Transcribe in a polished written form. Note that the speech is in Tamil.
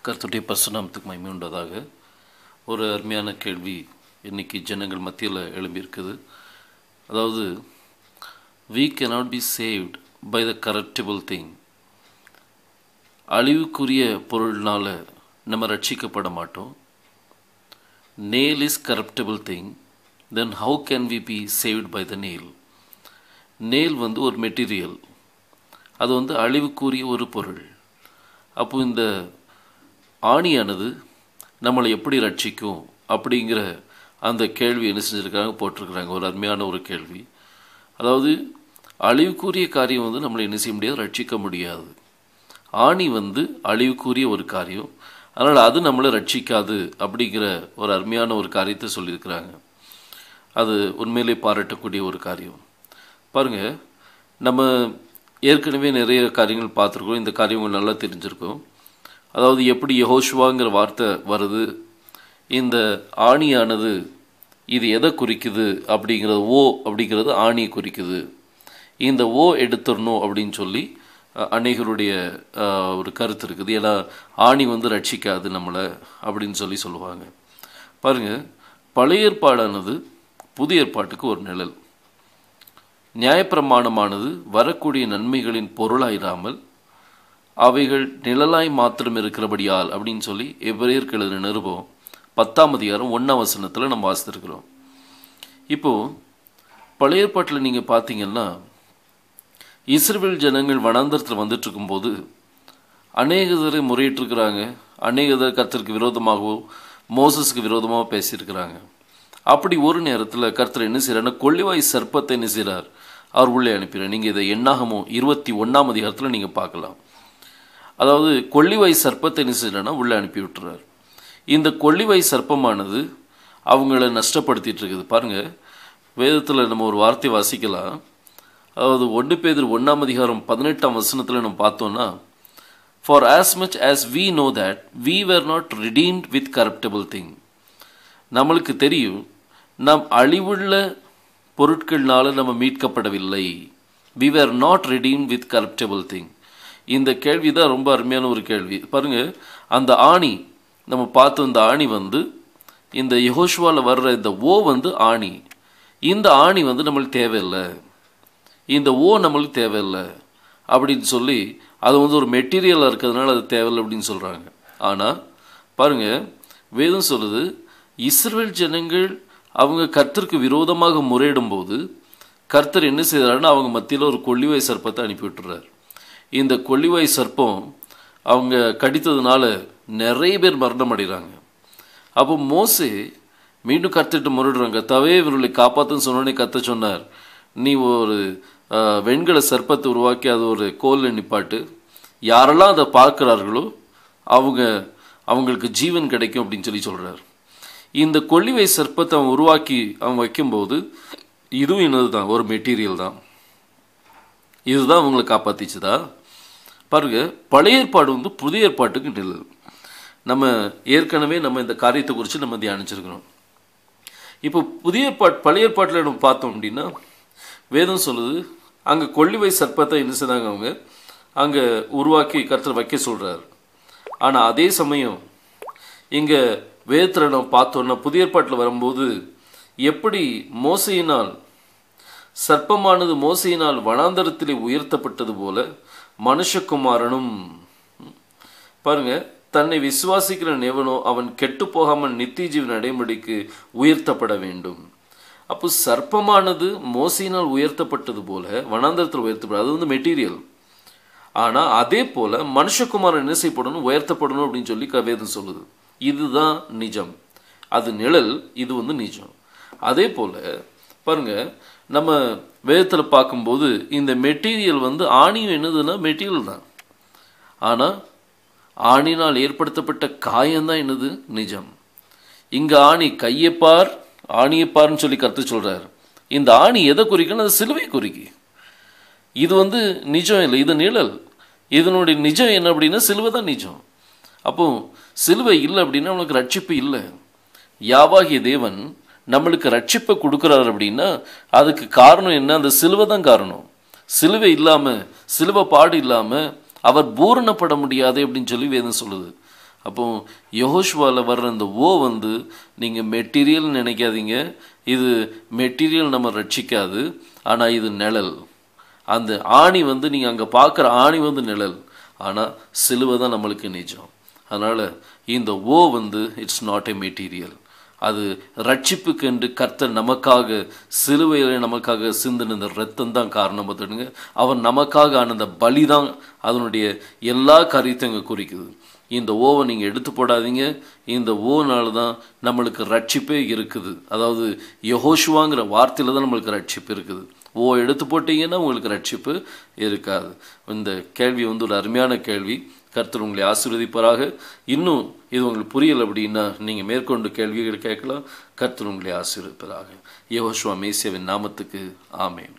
கர்த்தருடைய பரிசுநாமத்துக்கு மகிமை உண்டதாக. ஒரு அருமையான கேள்வி இன்றைக்கி ஜனங்கள் மத்தியில் எழும்பியிருக்குது. அதாவது, we cannot be saved by the corruptible thing. அழிவுக்குரிய பொருள்னால் நம்ம ரட்சிக்கப்பட மாட்டோம். Nail is corruptible thing, then how can we be saved by the nail? nail ஒரு மெட்டீரியல், அது அழிவுக்குரிய ஒரு பொருள். அப்போ இந்த ஆணியானது நம்மளை எப்படி ரட்சிக்கும் அப்படிங்கிற அந்த கேள்வி என்ன செஞ்சுருக்காங்க, போட்டிருக்கிறாங்க. ஒரு அருமையான ஒரு கேள்வி. அதாவது, அழிவுக்குரிய காரியம் நம்மளை என்ன செய்ய முடியாது, ரட்சிக்க முடியாது. ஆணி அழிவுக்குரிய ஒரு காரியம், அதனால் அது நம்மளை ரட்சிக்காது அப்படிங்கிற ஒரு அருமையான ஒரு காரியத்தை சொல்லியிருக்கிறாங்க. அது உண்மையிலே பாராட்டக்கூடிய ஒரு காரியம். பாருங்கள், நம்ம ஏற்கனவே நிறைய காரியங்கள் பார்த்துருக்கோம். இந்த காரியங்கள் நல்லா தெரிஞ்சிருக்கோம். அதாவது, எப்படி யெகோஷுவாங்கிற வார்த்தை வருது, இந்த ஆணியானது இது எதை குறிக்குது அப்படிங்கிறது, அப்படிங்கிறது ஆணியை குறிக்குது. இந்த எடுத்துடணும் அப்படின்னு சொல்லி அநேகருடைய ஒரு கருத்து இருக்குது. ஏன்னா ஆணி ரட்சிக்காது நம்மளை அப்படின்னு சொல்லுவாங்க. பாருங்கள், பழைய ஏற்பாடானது புதிய ஏற்பாட்டுக்கு ஒரு நிழல். நியாயப்பிரமாணமானது வரக்கூடிய நன்மைகளின் பொருளாயிராமல் அவைகள் நிழலாய் மாத்திரம் இருக்கிறபடியால் அப்படின்னு சொல்லி எபிரேயருக்கு எழுதின நிருபம் 10ஆம் அதிகாரம் 1ஆம் வசனத்தில் நம்ம வாசித்திருக்கிறோம். இப்போது பழைய ஏற்பாட்டில் நீங்கள் பார்த்தீங்கன்னா, இஸ்ரவேல் ஜனங்கள் வனாந்தரத்தில் வந்துட்டு இருக்கும்போது அநேகரை முறையிட்டிருக்கிறாங்க. அநேகர் கர்த்தருக்கு விரோதமாகவோ மோசஸுக்கு விரோதமாக பேசியிருக்கிறாங்க. அப்படி ஒரு நேரத்தில் கர்த்தர் என்ன செய்கிறாருன்னா, கொள்ளிவாய் சர்ப்பத்தை என்ன செய்கிறார், அவர் உள்ளே அனுப்பினார். நீங்கள் இதை என்னாகமோ 21ஆம் அதிகாரத்தில் நீங்கள் பார்க்கலாம். அதாவது, கொள்ளிவாய் சர்ப்பத்தை என்ன செய்யலைன்னா உள்ளே அனுப்பி விட்டுறார். இந்த கொள்ளிவாய் சர்ப்பமானது அவங்கள நஷ்டப்படுத்திட்டு இருக்குது. பாருங்கள், வேதத்தில் நம்ம ஒரு வார்த்தை வாசிக்கலாம். அதாவது 1 பேதுரு 1ஆம் அதிகாரம் 18ஆம் வசனத்தில் நம்ம பார்த்தோன்னா, for as much as we know that we were not redeemed with corruptible thing. நம்மளுக்கு தெரியும், நாம் அழிவுள்ள பொருட்கள்னால நம்ம மீட்கப்படவில்லை. we were not redeemed with corruptible thing. இந்த கேள்வி தான் ரொம்ப அருமையான ஒரு கேள்வி. பாருங்கள், அந்த ஆணி நம்ம பார்த்தோம். இந்த ஆணி இந்த யெகோஷுவாவில் வர்ற இந்த ஆணி. இந்த ஆணி நம்மளுக்கு தேவையில்லை, இந்த நம்மளுக்கு தேவையில்லை அப்படின்னு சொல்லி அது ஒரு மெட்டீரியலாக இருக்கிறதுனால அது தேவையில்லை அப்படின்னு சொல்கிறாங்க. ஆனால் பாருங்கள், வேதம் சொல்லுது, இஸ்ரவேல் ஜனங்கள் அவங்க கர்த்தருக்கு விரோதமாக முறையிடும்போது கர்த்தர் என்ன செய்கிறாருன்னா, அவங்க மத்தியில் ஒரு கொள்ளிவாய் சர்ப்பத்தை அனுப்பி விட்டுறார். இந்த கொள்ளிவாய் சர்ப்பம் அவங்க கடித்ததுனால நிறைய பேர் மரணம் அடைகிறாங்க. அப்போ மோசே மீண்டும் கர்த்தர்கிட்ட முறையிடுறாங்க. கர்த்தாவே, இவர்களை காப்பாற்றுன்னு சொன்னோடனே கர்த்தர் சொன்னார், நீ ஒரு வெண்கல சர்ப்பத்தை உருவாக்கி அது ஒரு கோலில் நிப்பாட்டு, யாரெல்லாம் அதை பார்க்குறார்களோ அவங்களுக்கு ஜீவன் கிடைக்கும் அப்படின்னு சொல்கிறார். இந்த கொள்ளிவாய் சர்ப்பத்தை அவன் உருவாக்கி அவன் வைக்கும்போது இதுவும் என்னது தான், ஒரு மெட்டீரியல் தான். இதுதான் அவங்களை காப்பாற்றிச்சுதா? பாருங்க, பழைய ஏற்பாடு புதிய ஏற்பாட்டுக்கு நிழல். நம்ம ஏற்கனவே இந்த காரியத்தை குறித்து நம்ம தியானிச்சிருக்கிறோம். இப்போ பழைய ஏற்பாட்டில் நம்ம பார்த்தோம் அப்படின்னா, வேதம் சொல்லுது, அங்கே கொள்ளிவாய் சர்ப்பத்தை என்ன செய்தாங்க, அவங்க அங்கே உருவாக்கி கர்த்தர் வைக்க சொல்கிறார். ஆனால் அதே சமயம் இங்கே வேதத்தில் நம்ம பார்த்தோன்னா, புதிய ஏற்பாட்டில் வரும்போது எப்படி மோசையினால் சர்ப்பமானது மோசையினால் வனாந்தரத்திலே உயர்த்தப்பட்டது போல மனுஷகுமாரனும் பாருங்க, தன்னை விசுவாசிக்கிற எவனோ அவன் கெட்டு போகாமல் நித்திய ஜீவன் அடையும்படிக்கு உயர்த்தப்பட வேண்டும். அப்போ சர்ப்பமானது மோசையினால் உயர்த்தப்பட்டது போல வனாந்தரத்தில் உயர்த்தப்பட, அது மெட்டீரியல். ஆனால் அதே போல மனுஷகுமாரன் என்ன செய்யப்படணும், உயர்த்தப்படணும் அப்படின்னு சொல்லி வேதம் சொல்லுது. இதுதான் நிஜம். அது நிழல், இது நிஜம். அதே போல பாருங்க, நம்ம வேதத்தில் பார்க்கும்போது இந்த மெட்டீரியல் ஆணியும் என்னதுன்னா மெட்டீரியல் தான். ஆனால் ஆணினால் ஏற்படுத்தப்பட்ட காயம்தான் என்னது, நிஜம். இங்கே ஆணி கையைப்பார் ஆணியைப்பார்னு சொல்லி கருத்து சொல்கிறார். இந்த ஆணி எதை குறிக்கணும், அது சிலுவை குறிக்கி. இது நிஜம் இல்லை, இது நிழல். இதனுடைய நிஜம் என்ன அப்படின்னா, சிலுவை தான் நிஜம். அப்போ சிலுவை இல்லை அப்படின்னா அவனுக்கு ரட்சிப்பு இல்லை. யாவாகிய தேவன் நம்மளுக்கு ரட்சிப்பை கொடுக்குறாரு அப்படின்னா அதுக்கு காரணம் என்ன, அந்த சிலுவை தான் காரணம். சிலுவை இல்லாமல், சிலுவை பாடு இல்லாமல் அவர் பூரணப்பட முடியாது அப்படின்னு சொல்லி வேதம் சொல்லுது. அப்போ யெகோஷுவாவில் வர்ற இந்த ஓ வந்து நீங்கள் மெட்டீரியல் நினைக்காதீங்க. இது மெட்டீரியல் நம்ம ரட்சிக்காது, ஆனால் இது நிழல். அந்த ஆணி வந்து நீங்கள் அங்கே பார்க்குற ஆணி வந்து நிழல், ஆனால் சிலுவை தான் நம்மளுக்கு நிஜம். அதனால் இந்த ஓ வந்து இட்ஸ் நாட் எ மெட்டீரியல். அது ரட்சிப்புக்கு என்று கர்த்தர் நமக்காக சிலுவையில் நமக்காக சிந்தின இந்த ரத்தம் தான் காரணம். பார்த்துடுங்க, அவன் நமக்காக ஆன அந்த பலி தான் அதனுடைய எல்லா காரியத்தையும் அங்கே குறிக்குது. இந்த ஓவை நீங்கள் எடுத்து போடாதீங்க. இந்த ஓனால தான் நம்மளுக்கு ரட்சிப்பே இருக்குது. அதாவது யெகோஷுவாங்கிற வார்த்தையில் தான் நம்மளுக்கு ரட்சிப்பு இருக்குது. ஓ எடுத்து போட்டீங்கன்னா உங்களுக்கு ரட்சிப்பு இருக்காது. இந்த கேள்வி வந்து ஒரு அருமையான கேள்வி. கர்த்தர் உங்களை ஆசீர்வதிப்பாராக. இன்னும் இது உங்களுக்கு புரியலை அப்படின்னா நீங்கள் மேற்கொண்டு கேள்விகள் கேட்கலாம். கர்த்தர் உங்களை ஆசீர்வதிப்பாராக. யெகோஷுவா மேசியாவின் நாமத்துக்கு ஆமென்.